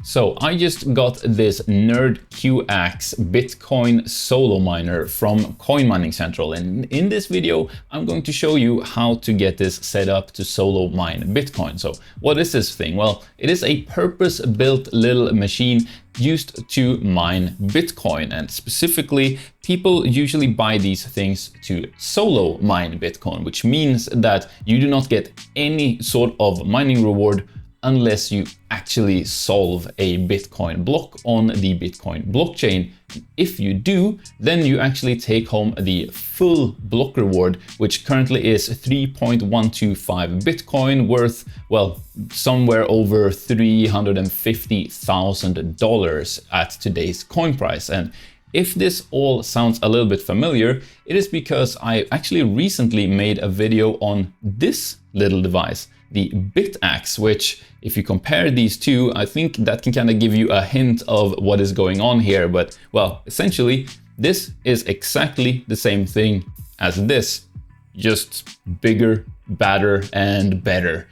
So I just got this NerdQaxe Bitcoin solo miner from Coin Mining Central, and in this video I'm going to show you how to get this set up to solo mine Bitcoin. So what is this thing? Well, it is a purpose-built little machine used to mine Bitcoin, and specifically people usually buy these things to solo mine Bitcoin, which means that you do not get any sort of mining reward unless you actually solve a Bitcoin block on the Bitcoin blockchain. If you do, then you actually take home the full block reward, which currently is 3.125 Bitcoin, worth, well, somewhere over $350,000 at today's coin price. And if this all sounds a little bit familiar, it is because I actually recently made a video on this little device, the Bitaxe, which if you compare these two, I think that can kind of give you a hint of what is going on here. But well, essentially, this is exactly the same thing as this, just bigger, badder, and better.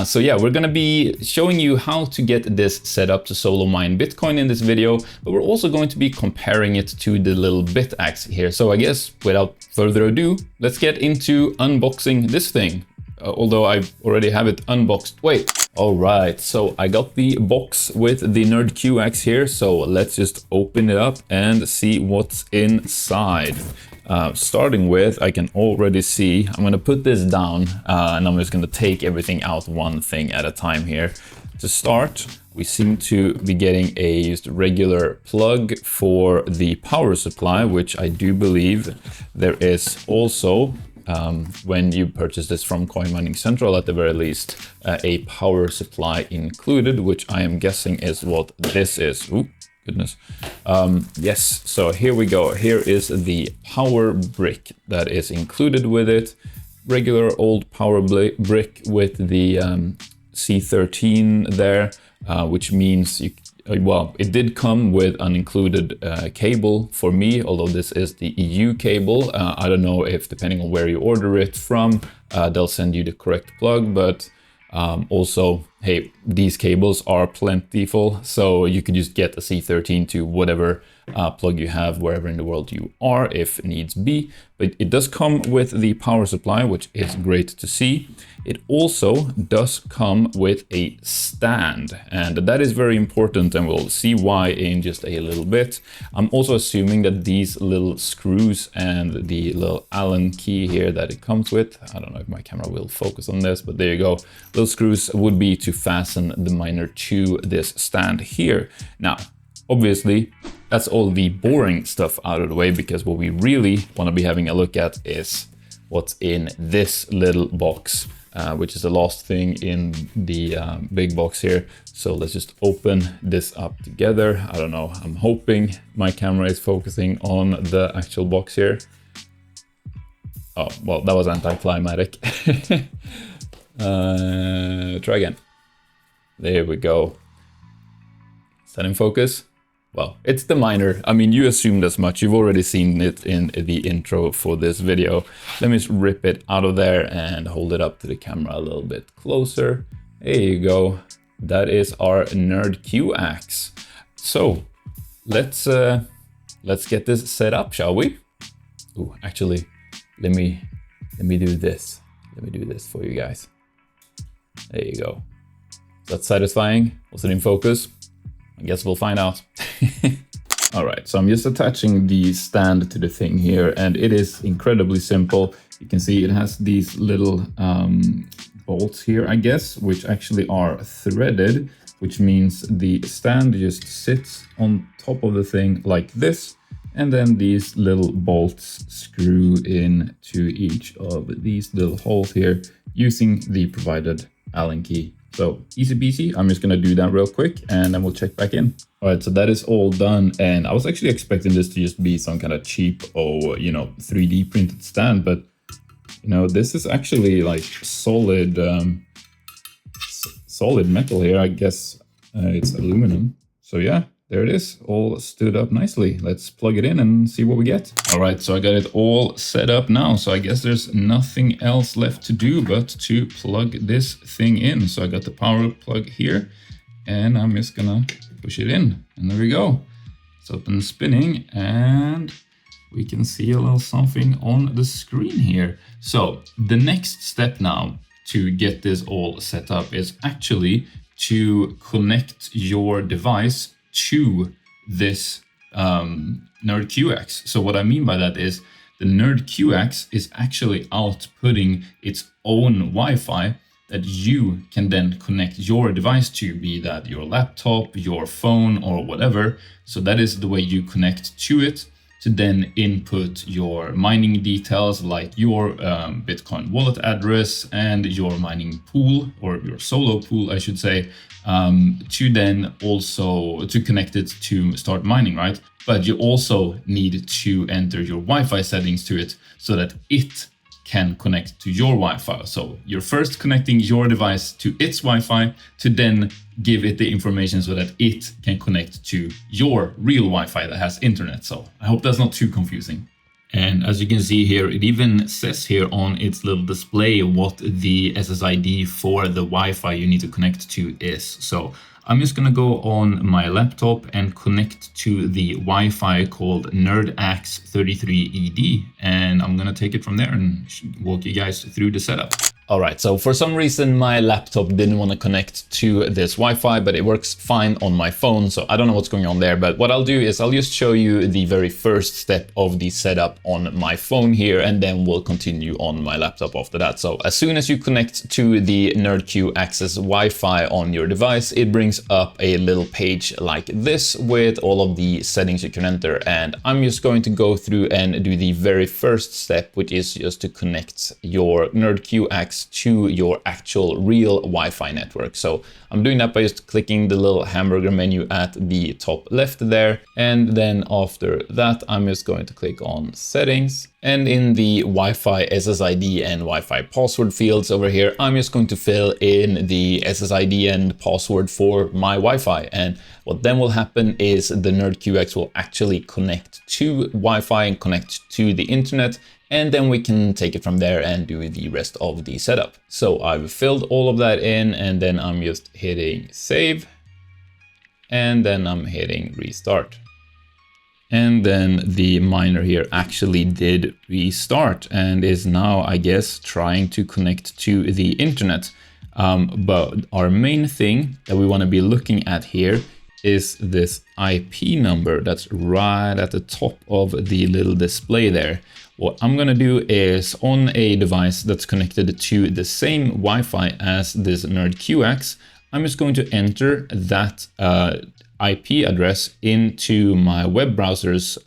So yeah, we're gonna be showing you how to get this set up to solo mine Bitcoin in this video, but we're also going to be comparing it to the little Bitaxe here. So I guess without further ado, let's get into unboxing this thing. Although I already have it unboxed. Wait. All right, so I got the box with the NerdQaxe here. So let's just open it up and see what's inside. Starting with, I can already see, I'm gonna put this down and I'm just gonna take everything out one thing at a time here. To start, we seem to be getting a just regular plug for the power supply, which I do believe there is also when you purchase this from Coin Mining Central, at the very least, a power supply included, which I am guessing is what this is. Ooh, goodness. Yes, so here we go. Here is the power brick that is included with it. Regular old power brick with the C13 there, which means you, well, it did come with an included cable for me, although this is the EU cable. I don't know if, depending on where you order it from, they'll send you the correct plug, but also, hey, these cables are plentiful, so you could just get a C13 to whatever plug you have wherever in the world you are, if needs be. But it does come with the power supply, which is great to see. It also does come with a stand, and that is very important, and we'll see why in just a little bit. I'm also assuming that these little screws and the little Allen key here that it comes with, I don't know if my camera will focus on this, but there you go. Little screws would be to fasten the miner to this stand here. Now, obviously, that's all the boring stuff out of the way, because what we really want to be having a look at is what's in this little box, which is the last thing in the big box here. So let's just open this up together. I don't know, I'm hoping my camera is focusing on the actual box here. Oh, well, that was anticlimactic. Try again. There we go. Is that in focus? Well, it's the miner. I mean, you assumed as much. You've already seen it in the intro for this video. Let me just rip it out of there and hold it up to the camera a little bit closer. There you go. That is our NerdQaxe. So let's get this set up, shall we? Ooh, actually, let me do this. Let me do this for you guys. There you go. Is that satisfying? Was it in focus? I guess we'll find out. All right, so I'm just attaching the stand to the thing here, and it is incredibly simple. You can see it has these little bolts here, I guess, which actually are threaded, which means the stand just sits on top of the thing like this, and then these little bolts screw in to each of these little holes here using the provided Allen key. So easy peasy. I'm just gonna do that real quick and then we'll check back in. All right, so that is all done. And I was actually expecting this to just be some kind of cheap, 3D printed stand, but this is actually like solid metal here. I guess it's aluminum. So yeah, there it is, all stood up nicely. Let's plug it in and see what we get. All right, so I got it all set up now. So I guess there's nothing else left to do but to plug this thing in. So I got the power plug here, and I'm just gonna push it in, and there we go. It's up and spinning, and we can see a little something on the screen here. So the next step now to get this all set up is actually to connect your device to this NerdQaxe. So what I mean by that is the NerdQaxe is actually outputting its own Wi-Fi that you can then connect your device to, be that your laptop, your phone, or whatever. So that is the way you connect to it to then input your mining details like your Bitcoin wallet address and your mining pool, or your solo pool, I should say, to then also to connect it to start mining, right? But you also need to enter your Wi-Fi settings to it so that it can connect to your Wi-Fi. So you're first connecting your device to its Wi-Fi to then give it the information so that it can connect to your real Wi-Fi that has internet. So I hope that's not too confusing. And as you can see here, it even says here on its little display what the SSID for the Wi-Fi you need to connect to is. So I'm just gonna go on my laptop and connect to the Wi-Fi called NerdQaxe 33ED, and I'm gonna take it from there and walk you guys through the setup. All right, so for some reason my laptop didn't want to connect to this Wi-Fi, but it works fine on my phone, so I don't know what's going on there. But what I'll do is I'll just show you the very first step of the setup on my phone here, and then we'll continue on my laptop after that. So as soon as you connect to the NerdQaxe Wi-Fi on your device, it brings up a little page like this with all of the settings you can enter. And I'm just going to go through and do the very first step, which is just to connect your NerdQaxe to your actual real Wi-Fi network. So I'm doing that by just clicking the little hamburger menu at the top left there. And then after that, I'm just going to click on settings. And in the Wi-Fi SSID and Wi-Fi password fields over here, I'm just going to fill in the SSID and password for my Wi-Fi. And what then will happen is the NerdQaxe will actually connect to Wi-Fi and connect to the internet. And then we can take it from there and do the rest of the setup. So I've filled all of that in, and then I'm just hitting save. And then I'm hitting restart. And then the miner here actually did restart and is now, I guess, trying to connect to the internet. But our main thing that we want to be looking at here is this IP number that's right at the top of the little display there. What I'm gonna do is, on a device that's connected to the same Wi-Fi as this NerdQaxe, I'm just going to enter that IP address into my web browser's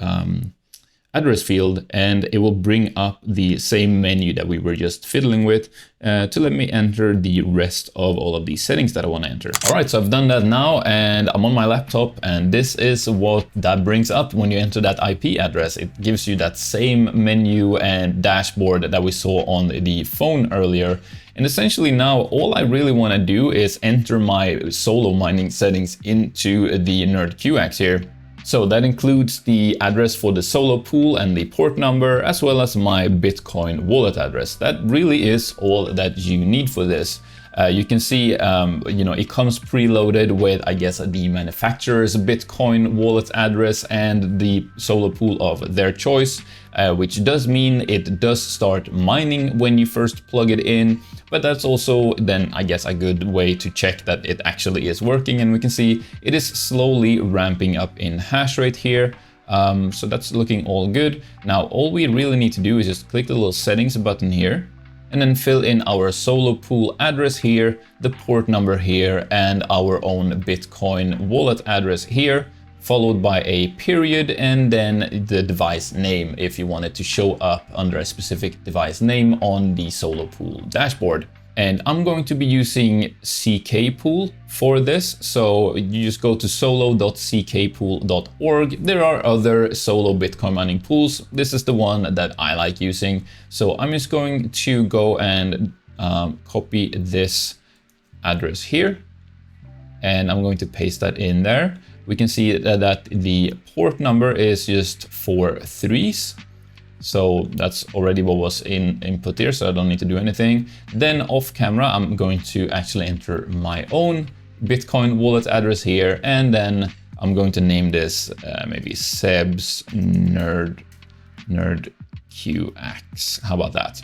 address field, and it will bring up the same menu that we were just fiddling with to let me enter the rest of all of these settings that I want to enter. All right, so I've done that now, and I'm on my laptop, and this is what that brings up when you enter that IP address. It gives you that same menu and dashboard that we saw on the phone earlier. And essentially now all I really want to do is enter my solo mining settings into the NerdQaxe here. So that includes the address for the solo pool and the port number, as well as my Bitcoin wallet address. That really is all that you need for this. You can see, it comes preloaded with, I guess, the manufacturer's Bitcoin wallet address and the solo pool of their choice, which does mean it does start mining when you first plug it in. But that's also then, I guess, a good way to check that it actually is working. And we can see it is slowly ramping up in hash rate here. So that's looking all good. Now, all we really need to do is just click the little settings button here, and then fill in our solo pool address here, the port number here, and our own Bitcoin wallet address here, followed by a period, and then the device name if you want it to show up under a specific device name on the solo pool dashboard. And I'm going to be using ckpool for this. So you just go to solo.ckpool.org. There are other solo Bitcoin mining pools. This is the one that I like using. So I'm just going to go and copy this address here, and I'm going to paste that in there. We can see that the port number is just 4 threes. So that's already what was input here, so I don't need to do anything. Then off camera, I'm going to actually enter my own Bitcoin wallet address here, and then I'm going to name this maybe Seb's NerdQaxe. How about that?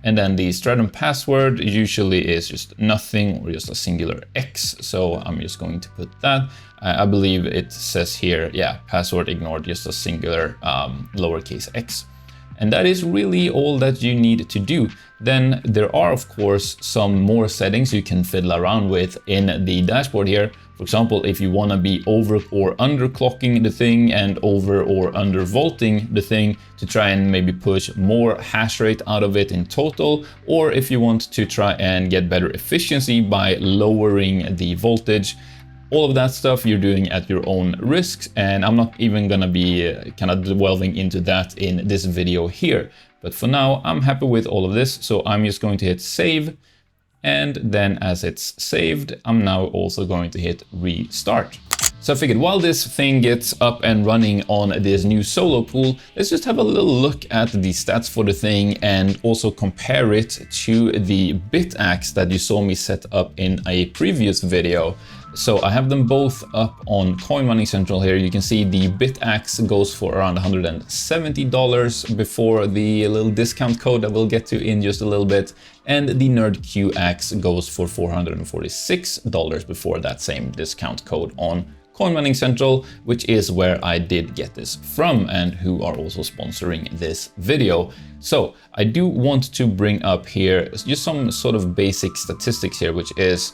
And then the Stratum password usually is just nothing or just a singular X. So I'm just going to put that. I believe it says here, yeah, password ignored, just a singular lowercase x. And that is really all that you need to do. Then there are, of course, some more settings you can fiddle around with in the dashboard here. For example, if you want to be over or underclocking the thing and over or undervolting the thing to try and maybe push more hash rate out of it in total, or if you want to try and get better efficiency by lowering the voltage. All of that stuff you're doing at your own risks, and I'm not even gonna be kind of delving into that in this video here. But for now, I'm happy with all of this, so I'm just going to hit save. And then as it's saved, I'm now also going to hit restart. So I figured while this thing gets up and running on this new solo pool, let's just have a little look at the stats for the thing and also compare it to the Bitaxe that you saw me set up in a previous video. So I have them both up on Coin Mining Central here. You can see the Bitaxe goes for around $170 before the little discount code that we'll get to in just a little bit. And the NerdQaxe goes for $446 before that same discount code on Coin Mining Central, which is where I did get this from and who are also sponsoring this video. So I do want to bring up here just some sort of basic statistics here, which is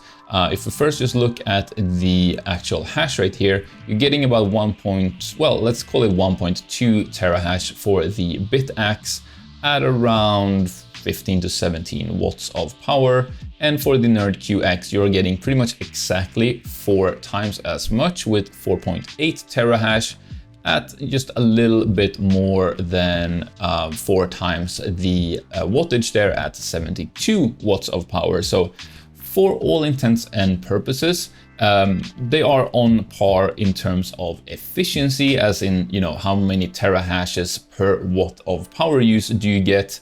if we first just look at the actual hash rate here, you're getting about let's call it 1.2 terahash for the Bitaxe at around 15 to 17 watts of power. And for the NerdQaxe, you're getting pretty much exactly 4 times as much with 4.8 terahash at just a little bit more than 4 times the wattage there at 72 watts of power. So for all intents and purposes, they are on par in terms of efficiency, as in, you know, how many terahashes per watt of power use do you get?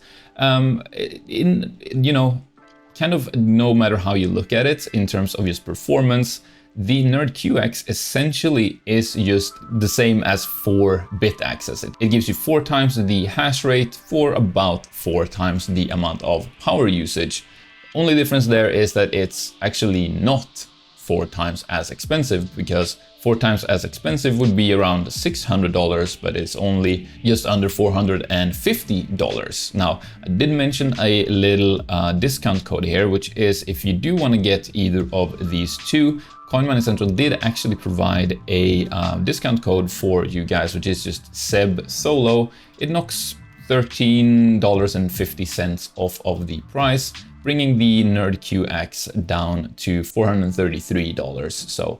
Kind of no matter how you look at it in terms of just performance, the NerdQaxe essentially is just the same as 4 Bitaxes. It gives you 4 times the hash rate for about 4 times the amount of power usage. Only difference there is that it's actually not 4 times as expensive, because 4 times as expensive would be around $600, but it's only just under $450. Now, I did mention a little discount code here, which is if you do want to get either of these two, Coin Mining Central did actually provide a discount code for you guys, which is just SEB Solo. It knocks $13.50 off of the price, bringing the NerdQaxe down to $433. So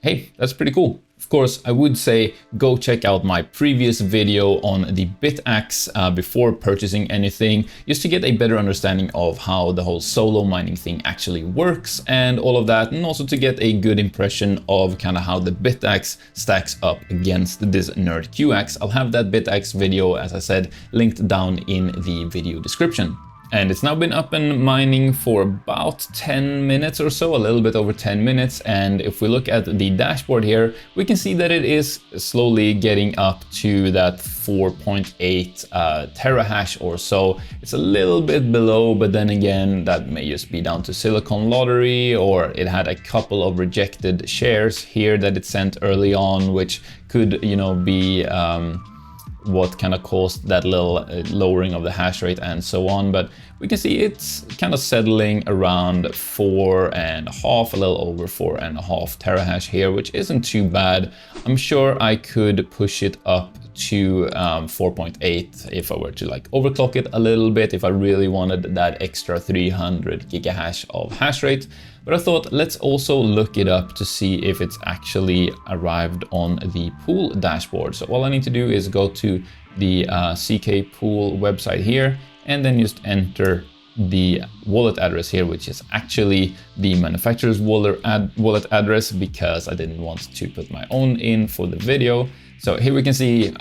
hey, that's pretty cool. Of course, I would say go check out my previous video on the Bitaxe before purchasing anything, just to get a better understanding of how the whole solo mining thing actually works and all of that, and also to get a good impression of kind of how the Bitaxe stacks up against this NerdQaxe. I'll have that Bitaxe video, as I said, linked down in the video description. And it's now been up and mining for about 10 minutes or so, a little bit over 10 minutes. And if we look at the dashboard here, we can see that it is slowly getting up to that 4.8 terahash or so. It's a little bit below, but then again, that may just be down to Silicon Lottery, or it had a couple of rejected shares here that it sent early on, which could, you know, be what kind of caused that little lowering of the hash rate and so on. But we can see it's kind of settling around 4.5, a little over 4.5 terahash here, which isn't too bad. I'm sure I could push it up to 4.8 if I were to like overclock it a little bit, if I really wanted that extra 300 gigahash of hash rate. But I thought, let's also look it up to see if it's actually arrived on the pool dashboard. So all I need to do is go to the CK Pool website here, and then just enter the wallet address here, which is actually the manufacturer's wallet address, because I didn't want to put my own in for the video. So here we can see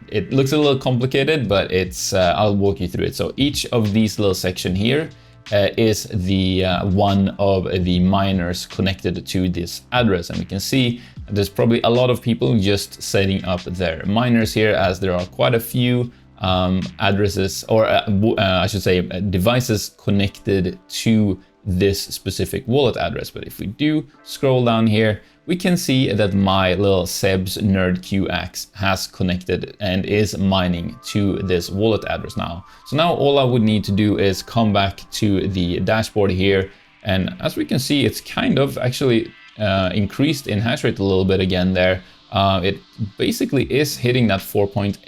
it looks a little complicated, but it's I'll walk you through it. So each of these little section here is the one of the miners connected to this address. And we can see there's probably a lot of people just setting up their miners here, as there are quite a few addresses, or I should say devices connected to this specific wallet address. But if we do scroll down here, we can see that my little 𝗬𝗏's NerdQaxe has connected and is mining to this wallet address now. So now all I would need to do is come back to the dashboard here. And as we can see, it's kind of actually increased in hash rate a little bit again there. It basically is hitting that 4.8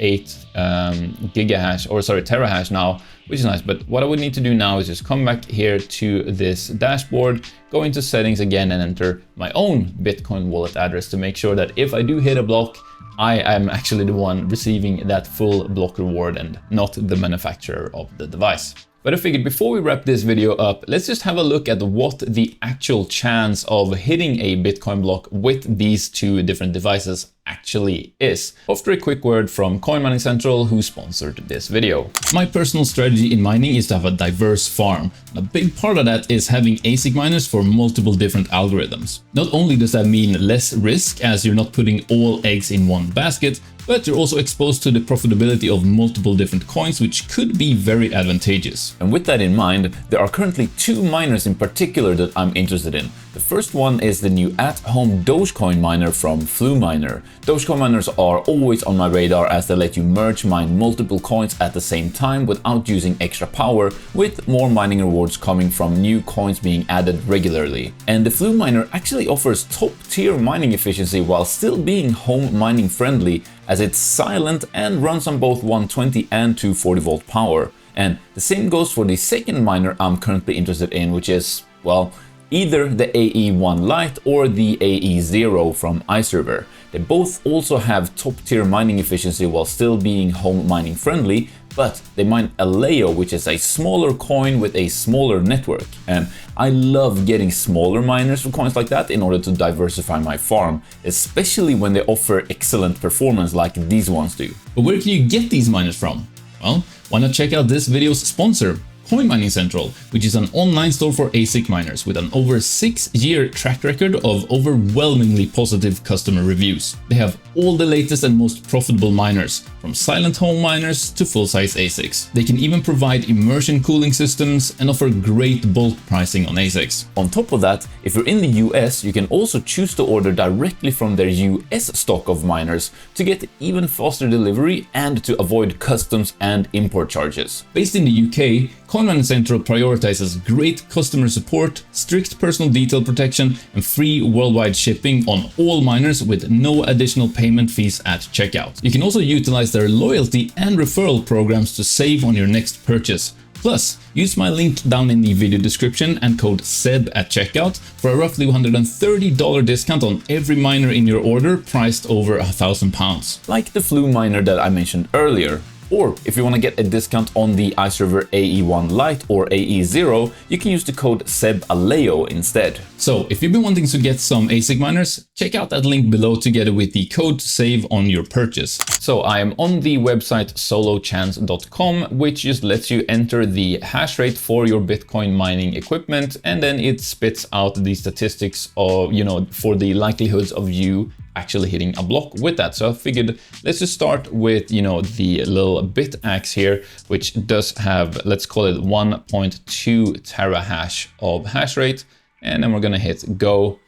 gigahash, or sorry, terahash now, which is nice. But what I would need to do now is just come back here to this dashboard, go into settings again and enter my own Bitcoin wallet address to make sure that if I do hit a block, I am actually the one receiving that full block reward and not the manufacturer of the device. But I figured before we wrap this video up, let's just have a look at what the actual chance of hitting a Bitcoin block with these two different devices actually is. After a quick word from Coin Mining Central, who sponsored this video. My personal strategy in mining is to have a diverse farm. A big part of that is having ASIC miners for multiple different algorithms. Not only does that mean less risk, as you're not putting all eggs in one basket, but you're also exposed to the profitability of multiple different coins, which could be very advantageous. And with that in mind, there are currently two miners in particular that I'm interested in. The first one is the new at-home Dogecoin miner from 𝗬𝗏. Dogecoin miners are always on my radar, as they let you merge mine multiple coins at the same time without using extra power, with more mining rewards coming from new coins being added regularly. And the 𝗬𝗏 actually offers top-tier mining efficiency while still being home mining friendly, as it's silent and runs on both 120 and 240 volt power. And the same goes for the second miner I'm currently interested in, which is, well, either the AE1 Lite or the AE0 from iServer. They both also have top-tier mining efficiency while still being home mining friendly, but they mine 𝗬𝗓𝗓, which is a smaller coin with a smaller network. And I love getting smaller miners for coins like that in order to diversify my farm, especially when they offer excellent performance like these ones do. But where can you get these miners from? Well, why not check out this video's sponsor, Coin Mining Central, which is an online store for ASIC miners with an over 6-year track record of overwhelmingly positive customer reviews. They have all the latest and most profitable miners, from silent home miners to full-size ASICs. They can even provide immersion cooling systems and offer great bulk pricing on ASICs. On top of that, if you're in the US, you can also choose to order directly from their US stock of miners to get even faster delivery and to avoid customs and import charges. Based in the UK, Coin Mining Central prioritizes great customer support, strict personal detail protection, and free worldwide shipping on all miners with no additional payment fees at checkout. You can also utilize their loyalty and referral programs to save on your next purchase. Plus, use my link down in the video description and code 𝗬𝗏 at checkout for a roughly $130 discount on every miner in your order priced over £1,000. Like the 𝗬𝗏 that I mentioned earlier. Or if you want to get a discount on the iServer AE1 Lite or AE0, you can use the code 𝗬𝗏𝗓𝗓 instead. So if you've been wanting to get some ASIC miners, check out that link below together with the code to save on your purchase. So I am on the website solochance.com, which just lets you enter the hash rate for your Bitcoin mining equipment, and then it spits out the statistics of, for the likelihoods of you actually hitting a block with that. So I figured let's just start with, the little Bitaxe here, which does have, let's call it 1.2 terahash of hash rate. And then we're gonna hit go.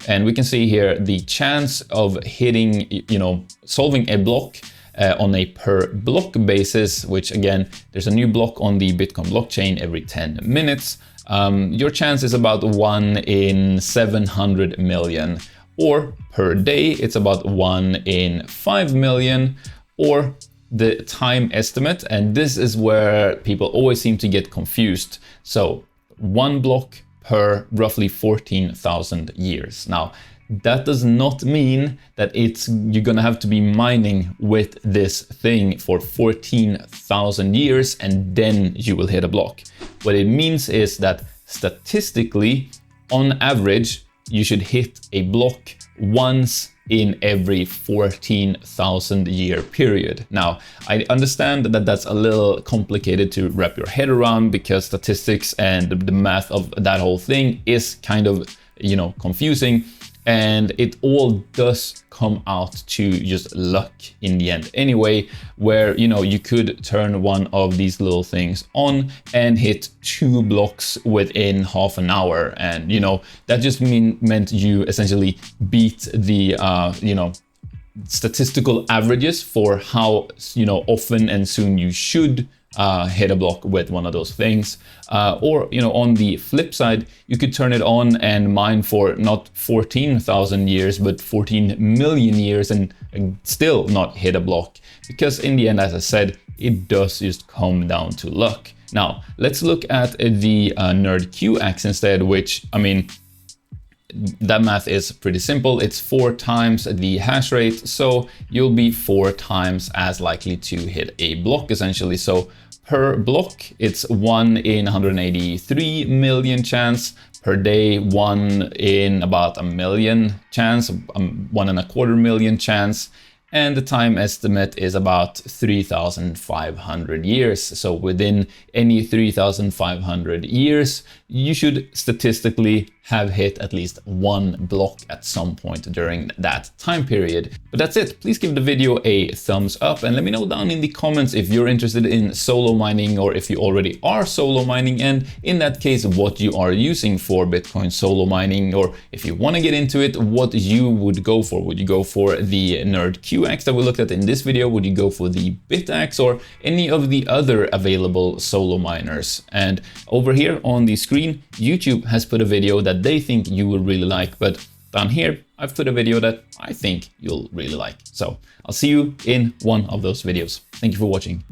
And we can see here the chance of hitting, solving a block on a per block basis, which again, there's a new block on the Bitcoin blockchain every 10 minutes. Your chance is about 1 in 700 million. Or per day, it's about 1 in 5 million, or the time estimate. And this is where people always seem to get confused. So 1 block per roughly 14,000 years. Now, that does not mean that you're gonna have to be mining with this thing for 14,000 years and then you will hit a block. What it means is that statistically, on average, you should hit a block once in every 14,000 year period. Now, I understand that that's a little complicated to wrap your head around because statistics and the math of that whole thing is kind of, you know, confusing. And it all does come out to just luck in the end anyway, where, you know, you could turn one of these little things on and hit 2 blocks within half an hour. And, you know, that just meant you essentially beat the, you know, statistical averages for how, you know, often and soon you should hit a block with one of those things. Or, you know, on the flip side, you could turn it on and mine for not 14,000 years, but 14 million years and still not hit a block. Because in the end, as I said, it does just come down to luck. Now, let's look at the NerdQaxe instead, which, I mean, that math is pretty simple. It's 4 times the hash rate, so you'll be 4 times as likely to hit a block essentially. So per block, it's 1 in 183 million chance. Per day, 1 in about a million chance, 1.25 million chance. And the time estimate is about 3,500 years. So within any 3,500 years, you should statistically have hit at least 1 block at some point during that time period. But that's it. Please give the video a thumbs up and let me know down in the comments if you're interested in solo mining or if you already are solo mining, and in that case, what you are using for Bitcoin solo mining, or if you want to get into it, what you would go for. Would you go for the NerdQaxe that we looked at in this video? Would you go for the Bitaxe or any of the other available solo miners? And over here on the screen, YouTube has put a video that they think you will really like, but down here, I've put a video that I think you'll really like. So I'll see you in one of those videos. Thank you for watching.